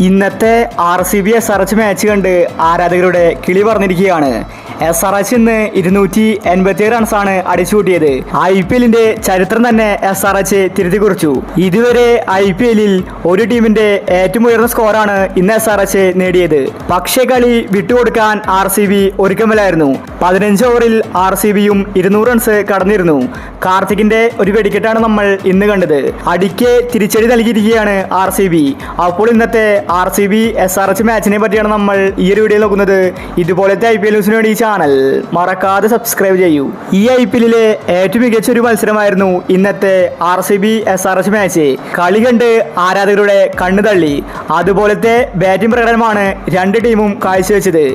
ഇന്നത്തെ RCB SRH match കണ്ട് ആരാധകരുടെ കിളി പറഞ്ഞിരിക്കുകയാണ്. SRH ഇന്ന് 287 റൺസാണ് അടിച്ചുകൂട്ടിയത്. IPL-ന്റെ ചരിത്രം തന്നെ SRH തിരുത്തി കുറിച്ചു. ഇതുവരെ IPL-ൽ ഒരു ടീമിന്റെ ഏറ്റവും ഉയർന്ന സ്കോറാണ് ഇന്ന് SRH നേടിയത്. പക്ഷേ കളി വിട്ടുകൊടുക്കാൻ RCB ഒരുക്കമില്ലായിരുന്നു. 15 ഓവറിൽ RCB-യും 200 റൺസ് കടന്നിരുന്നു. കാർത്തികിന്റെ ഒരു വെടിക്കെട്ടാണ് നമ്മൾ ഇന്ന് കണ്ടത്. അടിക്ക് തിരിച്ചടി നൽകിയിരിക്കുകയാണ് RCB. അപ്പോൾ ഇന്നത്തെ RCB SRH മാച്ചിനെ പറ്റിയാണ് നമ്മൾ ഈ ഒരു വീഡിയോ നോക്കുന്നത്. ഇതുപോലത്തെ IPL ന്യൂസിന് വേണ്ടി ഈ ചാനൽ മറക്കാതെ സബ്സ്ക്രൈബ് ചെയ്യൂ. ഈ IPL-ലെ ഏറ്റവും മികച്ച ഒരു മത്സരമായിരുന്നു ഇന്നത്തെ RCB SRH മാച്ച്. കളി കണ്ട് ആരാധകരുടെ കണ്ണു തള്ളി. അതുപോലത്തെ ബാറ്റിംഗ് പ്രകടനമാണ് രണ്ട് ടീമും കാഴ്ചവെച്ചത്.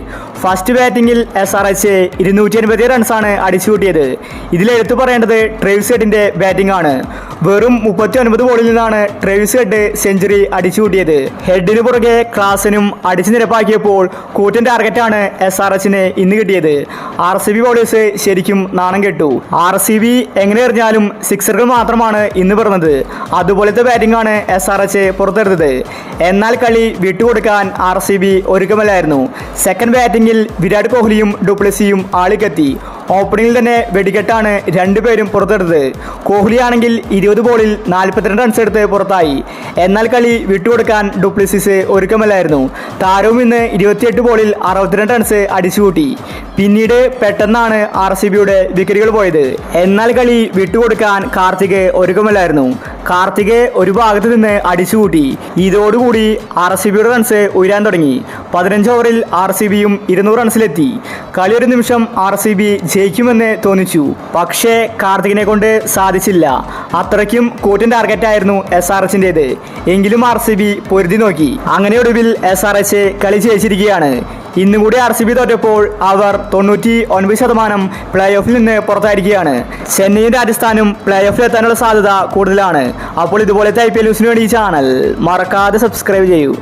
ഫസ്റ്റ് ബാറ്റിംഗിൽ SRH 287 റൺസാണ് അടിച്ചുകൂട്ടിയത്. ഇതിലെടുത്തു പറയേണ്ടത് ട്രേവിസ് ഹെഡിന്റെ ബാറ്റിംഗ് ആണ്. വെറും 39 ബോളിൽ നിന്നാണ് ട്രേവിസ് ഹെഡ് സെഞ്ചുറി അടിച്ചുകൂട്ടിയത്. ഹെഡിന് പുറകെ ക്ലാസനും അടിച്ചു നിരപ്പാക്കിയപ്പോൾ കൂറ്റൻ ടാർഗറ്റാണ് SRH-ന് ഇന്ന് കിട്ടിയത്. RCB ബോളേഴ്സ് ശരിക്കും നാണം കെട്ടു. RCB എങ്ങനെ എറിഞ്ഞാലും സിക്സറുകൾ മാത്രമാണ് ഇന്ന് പറഞ്ഞത്. അതുപോലത്തെ ബാറ്റിംഗ് ആണ് SRH പുറത്തെടുത്തത്. എന്നാൽ കളി വിട്ടുകൊടുക്കാൻ RCB ഒരുക്കമല്ലായിരുന്നു. സെക്കൻഡ് ബാറ്റിംഗിൽ വിരാട് കോഹ്ലിയും ഡുപ്ലസിയും ആളിക്കെത്തി. ഓപ്പണിംഗിൽ തന്നെ വെടിക്കെട്ടാണ് രണ്ടുപേരും പുറത്തെടുത്തത്. കോഹ്ലി ആണെങ്കിൽ 20 ബോളിൽ 42 റൺസ് എടുത്ത് പുറത്തായി. എന്നാൽ കളി വിട്ടുകൊടുക്കാൻ ഡുപ്ലസിസ് ഒരുക്കമല്ലായിരുന്നു. താരവും ഇന്ന് 28 ബോളിൽ 62 റൺസ് അടിച്ചുകൂട്ടി. പിന്നീട് പെട്ടെന്നാണ് RCB-യുടെ വിക്കറ്റുകൾ പോയത്. എന്നാൽ കളി വിട്ടുകൊടുക്കാൻ കാർത്തിക് ഒരുക്കമല്ലായിരുന്നു. കാർത്തിക് ഒരു ഭാഗത്ത് നിന്ന് അടിച്ചുകൂട്ടി. ഇതോടുകൂടി RCB-യുടെ റൺസ് ഉയരാൻ തുടങ്ങി. 15 ഓവറിൽ RCB-യും 200 റൺസിലെത്തി. കളി ഒരു നിമിഷം RCB ജയിക്കുമെന്ന് തോന്നിച്ചു. പക്ഷേ കാർത്തികിനെ കൊണ്ട് സാധിച്ചില്ല. അത്രയ്ക്കും കൂറ്റൻ ടാർഗറ്റായിരുന്നു SRH-ന്റേത്. എങ്കിലും RCB പൊരുതി നോക്കി. അങ്ങനെ ഒടുവിൽ SRH കളി ജയിച്ചിരിക്കുകയാണ്. ഇന്നും കൂടി RCB തോറ്റപ്പോൾ അവർ 99% പ്ലേ ഓഫിൽ നിന്ന് പുറത്തായിരിക്കുകയാണ്. ചെന്നൈയും രാജസ്ഥാനും പ്ലേ ഓഫിൽ എത്താനുള്ള സാധ്യത കൂടുതലാണ്. അപ്പോൾ ഇതുപോലത്തെ IPL ന്യൂസിന് വേണ്ടി ഈ ചാനൽ മറക്കാതെ സബ്സ്ക്രൈബ് ചെയ്യൂ.